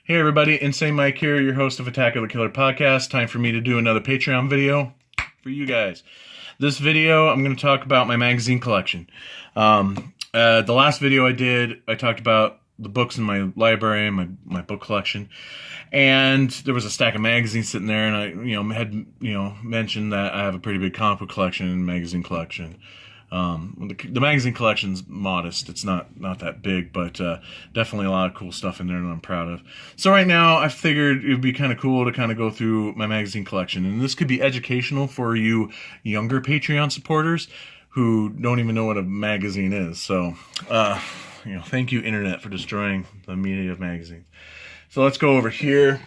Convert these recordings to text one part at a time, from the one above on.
Hey everybody, Insane Mike here, your host of Attack of the Killer podcast. Time for me to do another Patreon video for you guys. This video, I'm going to talk about my magazine collection. The last video I did, I talked about the books in my library and my book collection. And there was a stack of magazines sitting there, and I, had mentioned that I have a pretty big comic book collection and magazine collection. The magazine collection's modest. It's not that big, but definitely a lot of cool stuff in there that I'm proud of. So right now, I figured it would be kind of cool to kind of go through my magazine collection, and this could be educational for you younger Patreon supporters who don't even know what a magazine is. So, thank you, Internet, for destroying the media of magazines. So let's go over here.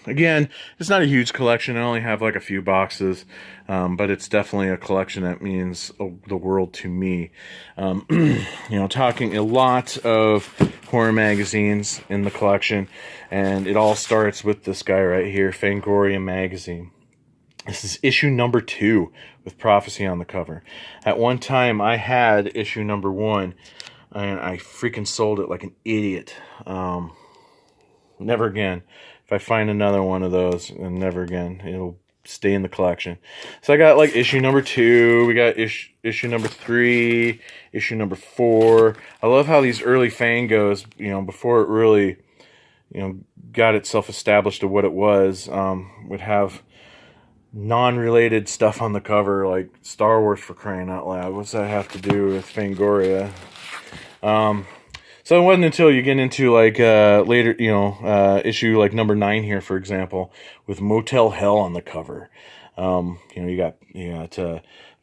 Again, it's not a huge collection. I only have like a few boxes, but it's definitely a collection that means the world to me. Talking a lot of horror magazines in the collection, and it all starts with this guy right here, Fangoria magazine. This is issue number 2 with Prophecy on the cover. At one time, I had issue number 1, and I freaking sold it like an idiot. Never again. If I find another one of those, and never again, it'll stay in the collection. So I got like issue number 2, we got issue number 3, issue number 4. I love how these early Fangos, before it really, got itself established to what it was, would have non-related stuff on the cover, like Star Wars, for crying out loud. What's that have to do with Fangoria? So it wasn't until you get into like later, issue like number 9 here, for example, with Motel Hell on the cover. You got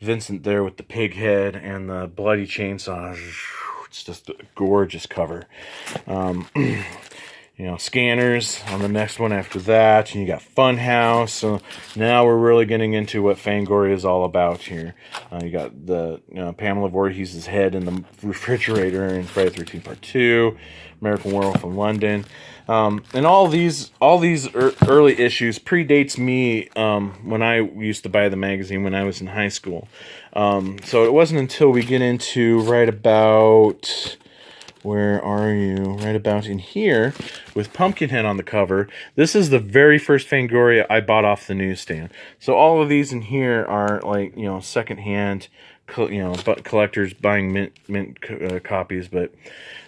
Vincent there with the pig head and the bloody chainsaw. It's just a gorgeous cover. Scanners on the next one after that, and you got Funhouse. So now we're really getting into what Fangoria is all about here. You got the Pamela Voorhees' head in the refrigerator in Friday the 13th Part 2, American Werewolf in London, and all these early issues predates me when I used to buy the magazine when I was in high school. So it wasn't until we get into right about. Where are you? Right about in here with Pumpkinhead on the cover. This is the very first Fangoria I bought off the newsstand. So all of these in here are like, secondhand, but collectors buying mint copies. But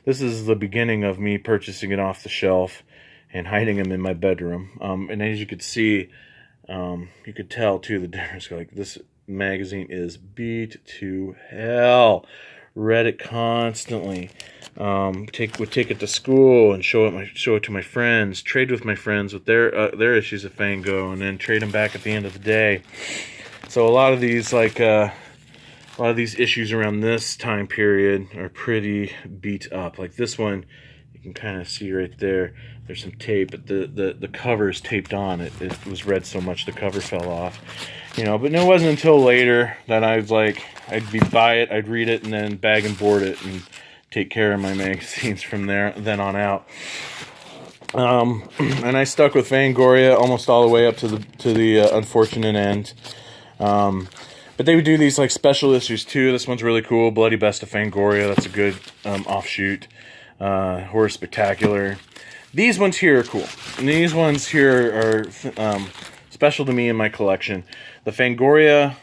this is the beginning of me purchasing it off the shelf and hiding them in my bedroom. And as you could see, you could tell too the difference. Like, this magazine is beat to hell. Read it constantly. Would take it to school and show it to my friends. Trade with my friends with their issues of Fango, and then trade them back at the end of the day. So a lot of these issues around this time period are pretty beat up. Like this one, you can kind of see right there. There's some tape, but the cover is taped on. It was read so much the cover fell off. But it wasn't until later that I'd buy it, I'd read it, and then bag and board it and take care of my magazines from then on out. And I stuck with Fangoria almost all the way up to the unfortunate end. But they would do these like special issues too. This one's really cool. Bloody Best of Fangoria. That's a good offshoot. Horror Spectacular. These ones here are cool. And these ones here are special to me in my collection. The Fangoria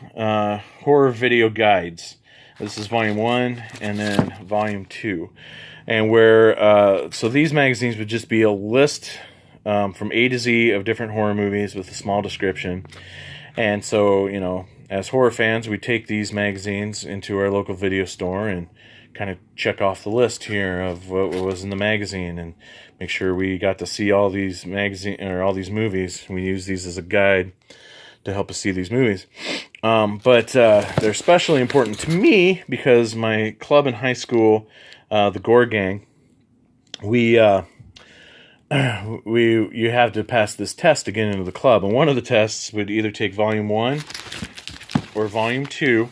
Horror Video Guides. This is Volume 1 and then Volume 2. And so these magazines would just be a list from A to Z of different horror movies with a small description. And so, as horror fans, we take these magazines into our local video store and kind of check off the list here of what was in the magazine and make sure we got to see all these movies. We use these as a guide to help us see these movies. But they're especially important to me because my club in high school, the Gore Gang, you have to pass this test to get into the club. And one of the tests would either take Volume 1 or Volume 2,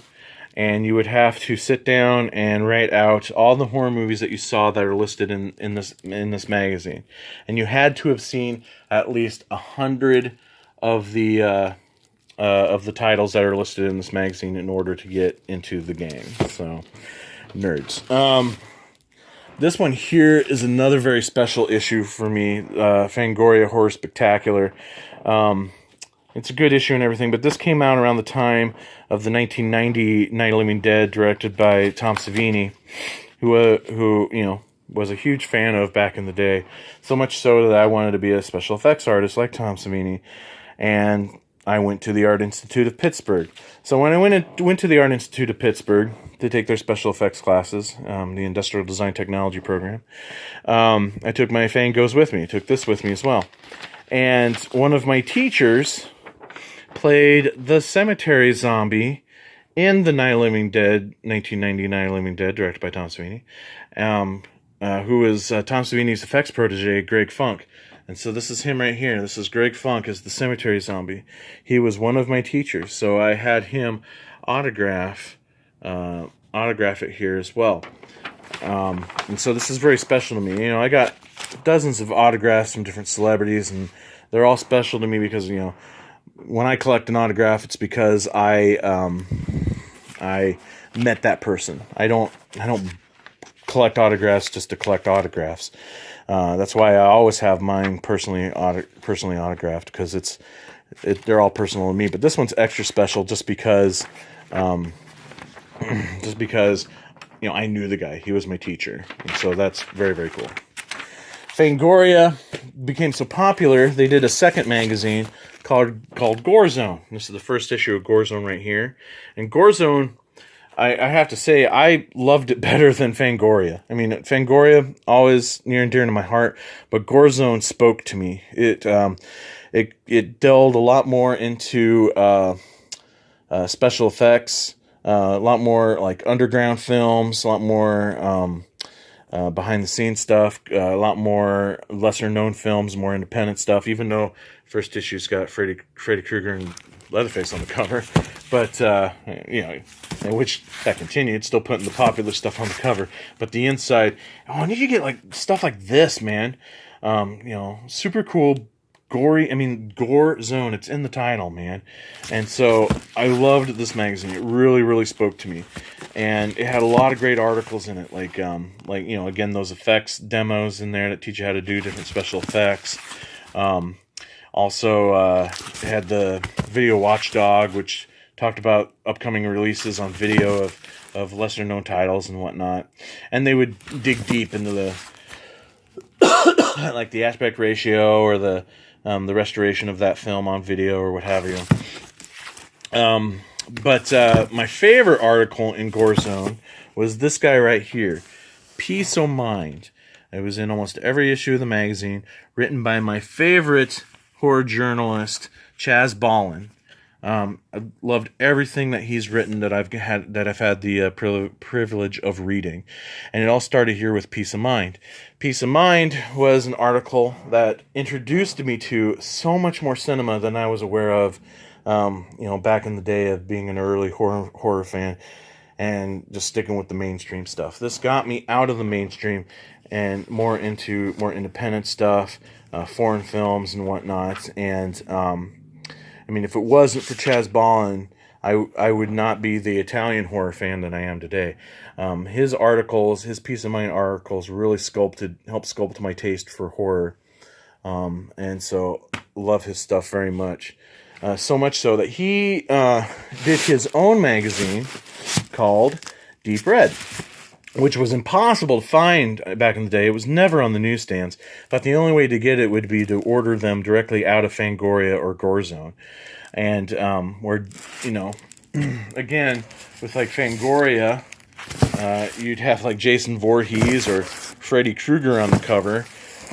and you would have to sit down and write out all the horror movies that you saw that are listed in this magazine. And you had to have seen at least 100 of the titles that are listed in this magazine in order to get into the gang. So, nerds. This one here is another very special issue for me, Fangoria Horror Spectacular. It's a good issue and everything, but this came out around the time of the 1990 Night of the Living Dead, directed by Tom Savini, who was a huge fan of back in the day. So much so that I wanted to be a special effects artist like Tom Savini, and I went to the Art Institute of Pittsburgh. So when I went to the Art Institute of Pittsburgh to take their special effects classes, the Industrial Design Technology program, I took my Fang Goes with me. I took this with me as well. And one of my teachers played the cemetery zombie in the Night of the Living Dead, 1990 Night of the Living Dead, directed by Tom Savini, who is Tom Savini's effects protege, Greg Funk. And so this is him right here. This is Greg Funk as the cemetery zombie. He was one of my teachers, so I had him autograph it here as well. And so this is very special to me. I got dozens of autographs from different celebrities, and they're all special to me because, when I collect an autograph, it's because I met that person. I don't collect autographs just to collect autographs. That's why I always have mine personally autographed, because they're all personal to me. But this one's extra special just because I knew the guy. He was my teacher, and so that's very, very cool. Fangoria became so popular, they did a second magazine called Gore Zone. This is the first issue of Gore Zone right here. And Gore Zone, I have to say, I loved it better than Fangoria. I mean, Fangoria, always near and dear to my heart, but Gore Zone spoke to me. It delved a lot more into special effects, a lot more like underground films, a lot more behind-the-scenes stuff, a lot more lesser-known films, more independent stuff, even though first issue's got Freddy Krueger and Leatherface on the cover. But, which that continued, still putting the popular stuff on the cover. But the inside, I need to get stuff like this, man. Super cool, Gore Zone. It's in the title, man. And so I loved this magazine. It really, really spoke to me. And it had a lot of great articles in it, again, those effects demos in there that teach you how to do different special effects. Also, it had the Video Watchdog, which talked about upcoming releases on video of lesser-known titles and whatnot. And they would dig deep into the the aspect ratio or the restoration of that film on video or what have you. But my favorite article in Gore Zone was this guy right here, Peace O' Mind. It was in almost every issue of the magazine, written by my favorite horror journalist, Chaz Ballin. I loved everything that he's written that I've had the privilege of reading, and it all started here with Peace of Mind. Peace of Mind was an article that introduced me to so much more cinema than I was aware of. Back in the day of being an early horror fan and just sticking with the mainstream stuff. This got me out of the mainstream and more into more independent stuff, foreign films and whatnot. And if it wasn't for Chaz Ballin, I would not be the Italian horror fan that I am today. His articles, his Peace of Mind articles, really helped sculpt my taste for horror. And so love his stuff very much. So much so that he did his own magazine called Deep Red, which was impossible to find back in the day. It was never on the newsstands, but the only way to get it would be to order them directly out of Fangoria or Gore Zone. And again, with Fangoria, you'd have Jason Voorhees or Freddy Krueger on the cover.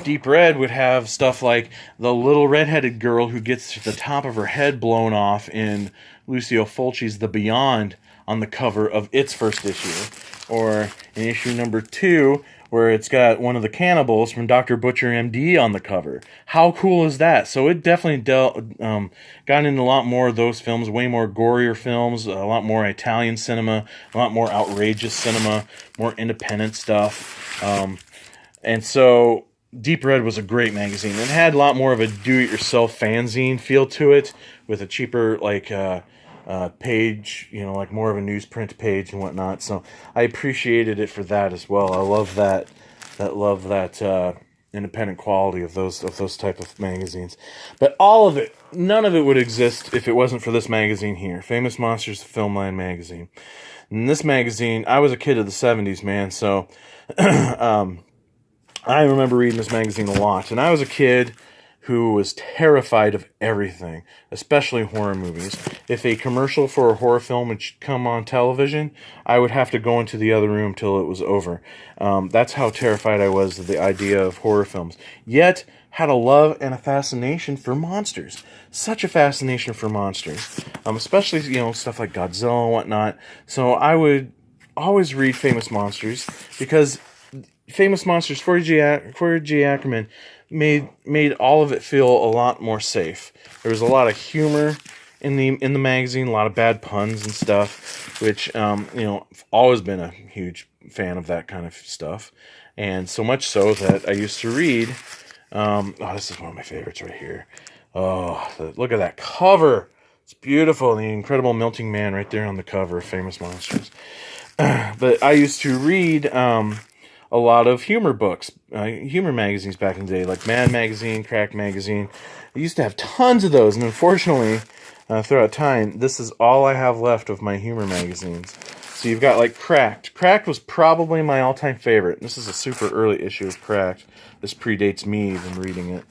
Deep Red would have stuff like the little redheaded girl who gets the top of her head blown off in Lucio Fulci's The Beyond on the cover of its first issue. Or in issue number 2, where it's got one of the cannibals from Dr. Butcher MD on the cover. How cool is that? So it definitely got into a lot more of those films, way more gorier films, a lot more Italian cinema, a lot more outrageous cinema, more independent stuff. And so Deep Red was a great magazine. It had a lot more of a do-it-yourself fanzine feel to it, with a cheaper page, more of a newsprint page and whatnot. So I appreciated it for that as well. I love that love that independent quality of those type of magazines. But all of it, none of it would exist if it wasn't for this magazine here, Famous Monsters of Filmland magazine. And this magazine, I was a kid of the 70s, man, so I remember reading this magazine a lot. And I was a kid who was terrified of everything, especially horror movies. If a commercial for a horror film would come on television, I would have to go into the other room till it was over. That's how terrified I was of the idea of horror films. Yet, had a love and a fascination for monsters. Such a fascination for monsters. Especially, stuff like Godzilla and whatnot. So I would always read Famous Monsters, because Famous Monsters for G. Ackerman made all of it feel a lot more safe. There was a lot of humor in the magazine, a lot of bad puns and stuff, which I've always been a huge fan of that kind of stuff, and so much so that I used to read. This is one of my favorites right here. Look at that cover. It's beautiful. The Incredible Melting Man right there on the cover of Famous Monsters. But I used to read a lot of humor books, humor magazines back in the day, like Mad Magazine, Crack Magazine. I used to have tons of those, and unfortunately, throughout time, this is all I have left of my humor magazines. So you've got like Cracked. Cracked was probably my all-time favorite. This is a super early issue of Cracked. This predates me even reading it.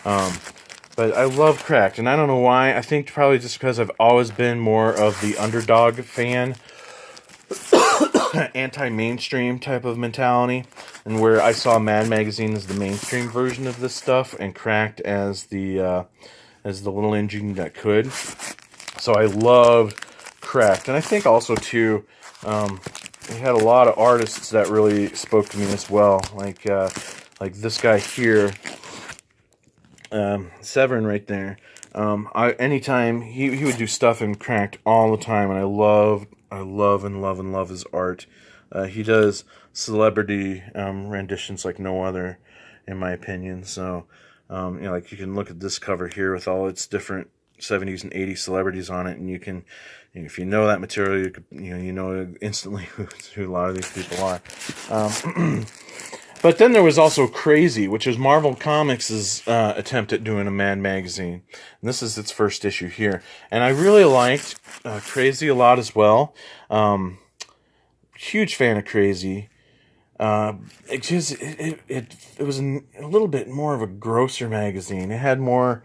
But I love Cracked, and I don't know why. I think probably just because I've always been more of the underdog fan, anti-mainstream type of mentality, and where I saw Mad Magazine as the mainstream version of this stuff, and Cracked as the little engine that could. So I loved Cracked, and I think also too, we had a lot of artists that really spoke to me as well, like this guy here, Severin right there. Anytime he would do stuff in Cracked all the time, and I love his art. He does celebrity renditions like no other, in my opinion. So, like you can look at this cover here with all its different 70s and 80s celebrities on it, and you can, if you know that material, you know instantly who a lot of these people are. But then there was also Crazy, which is Marvel Comics' attempt at doing a Mad magazine. And this is its first issue here. And I really liked Crazy a lot as well. Huge fan of Crazy. It was a little bit more of a grosser magazine. It had more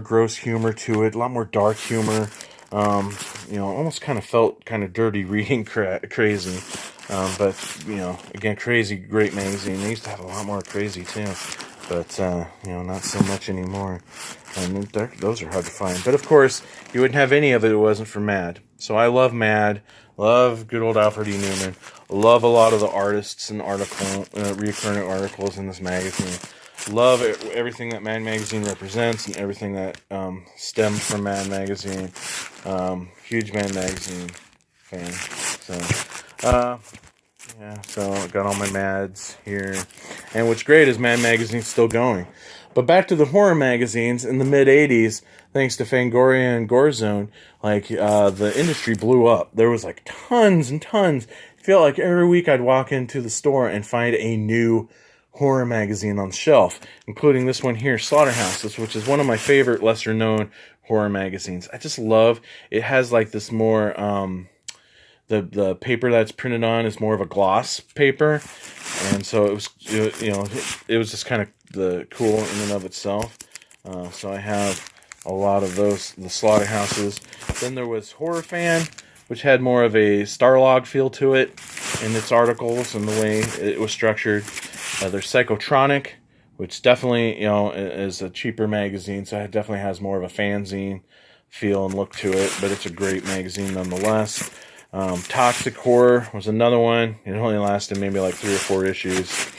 gross humor to it, a lot more dark humor. Almost kind of felt kind of dirty reading Crazy. But, again, Crazy, great magazine. They used to have a lot more Crazy, too. But, not so much anymore. And those are hard to find. But, of course, you wouldn't have any of it if it wasn't for Mad. So I love Mad. Love good old Alfred E. Newman. Love a lot of the artists and recurrent articles in this magazine. Love everything that Mad Magazine represents and everything that stems from Mad Magazine. Huge Mad Magazine fan. So I got all my Mads here. And what's great is Mad Magazine's still going. But back to the horror magazines in the mid-'80s, thanks to Fangoria and Gorezone, the industry blew up. There was tons and tons. I feel like every week I'd walk into the store and find a new horror magazine on the shelf, including this one here, Slaughterhouses, which is one of my favorite lesser-known horror magazines. I just love it. Has this more the paper that's printed on is more of a gloss paper, and so it was it was just kind of the cool in and of itself. So I have a lot of those, the Slaughterhouses. Then there was Horror Fan, which had more of a Starlog feel to it in its articles and the way it was structured. There's Psychotronic, which definitely is a cheaper magazine, so it definitely has more of a fanzine feel and look to it, but it's a great magazine nonetheless. Toxic Horror was another one. It only lasted maybe 3 or 4 issues.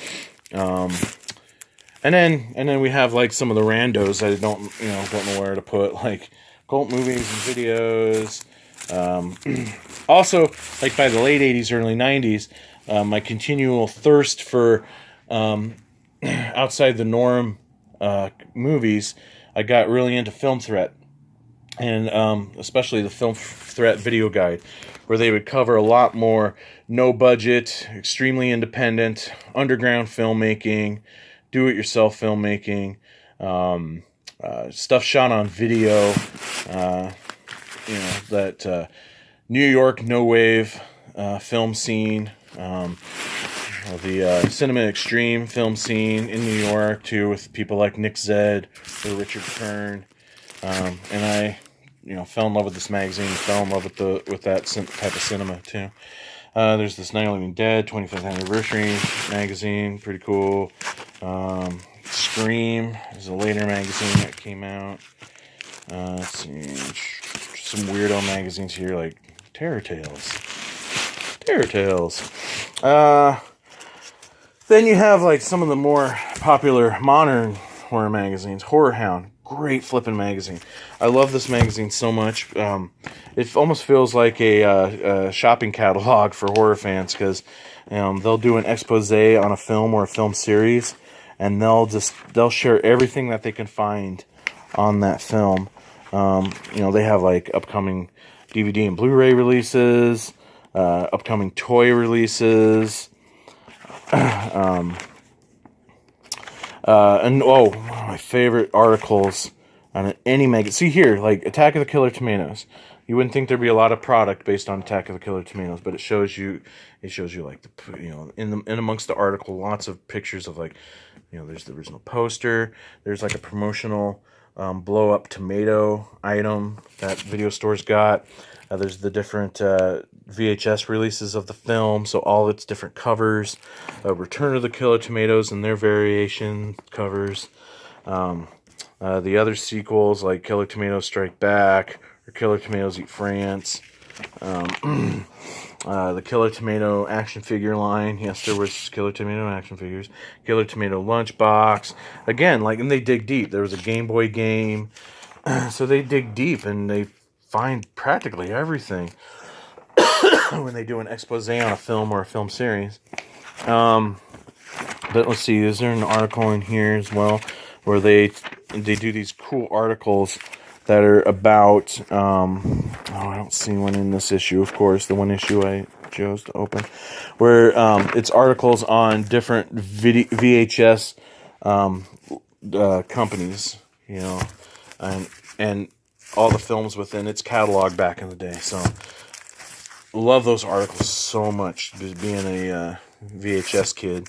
And then we have some of the randos that I don't know where to put, like cult movies and videos. Also, by the late 80s, early 90s, my continual thirst for outside the norm movies, I got really into Film Threat. and especially the Film Threat video guide, where they would cover a lot more no budget, extremely independent, underground filmmaking, do-it-yourself filmmaking, stuff shot on video, that New York no wave film scene, the Cinema Extreme film scene in New York too, with people like Nick Zed or Richard Kern, and I, fell in love with this magazine, fell in love with that type of cinema too. There's this Night of the Living Dead 25th anniversary magazine, pretty cool. Scream is a later magazine that came out. Let's see, some weirdo magazines here like Terror Tales. Then you have like some of the more popular modern horror magazines. Horror Hound, great flipping magazine. I love this magazine so much. It almost feels like a shopping catalog for horror fans, because they'll do an expose on a film or a film series, and they'll share everything that they can find on that film. They have like upcoming DVD and Blu-ray releases, upcoming toy releases, and one of my favorite articles on any magazine. See here, like Attack of the Killer Tomatoes. You wouldn't think there'd be a lot of product based on Attack of the Killer Tomatoes, but it shows you like in amongst the article, lots of pictures of like, there's the original poster. There's like a promotional blow up tomato item that video stores got. There's the different VHS releases of the film, so all its different covers. Return of the Killer Tomatoes and their variation covers. The other sequels like Killer Tomatoes Strike Back or Killer Tomatoes Eat France. The Killer Tomato action figure line. Yes, there was Killer Tomato action figures. Killer Tomato lunchbox. Again, and they dig deep. There was a Game Boy game. So they dig deep and they find practically everything when they do an expose on a film or a film series. But let's see, is there an article in here as well where they do these cool articles that are about, I don't see one in this issue, of course, the one issue I chose to open, where it's articles on different VHS companies, and all the films within its catalog back in the day. So, love those articles so much, just being a VHS kid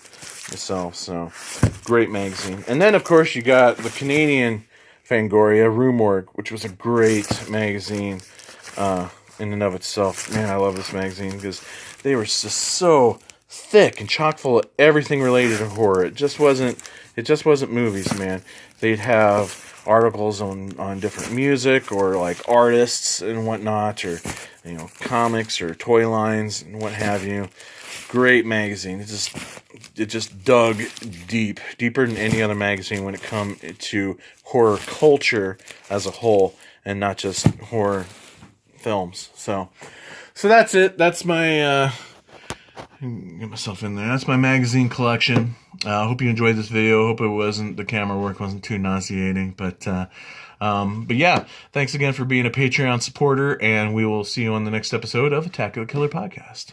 myself. So, great magazine. And then, of course, you got the Canadian Fangoria, Rue Morgue, which was a great magazine in and of itself. Man, I love this magazine because they were just so thick and chock full of everything related to horror. It just wasn't movies, man. They'd have articles on different music or like artists and whatnot, or comics or toy lines and what have you. Great magazine. It just dug deeper than any other magazine when it come to horror culture as a whole, and not just horror films. So that's it. That's my get myself in there. That's my magazine collection. I hope you enjoyed this video. Hope the camera work wasn't too nauseating, but yeah, thanks again for being a Patreon supporter, and we will see you on the next episode of Attack of the Killer Podcast.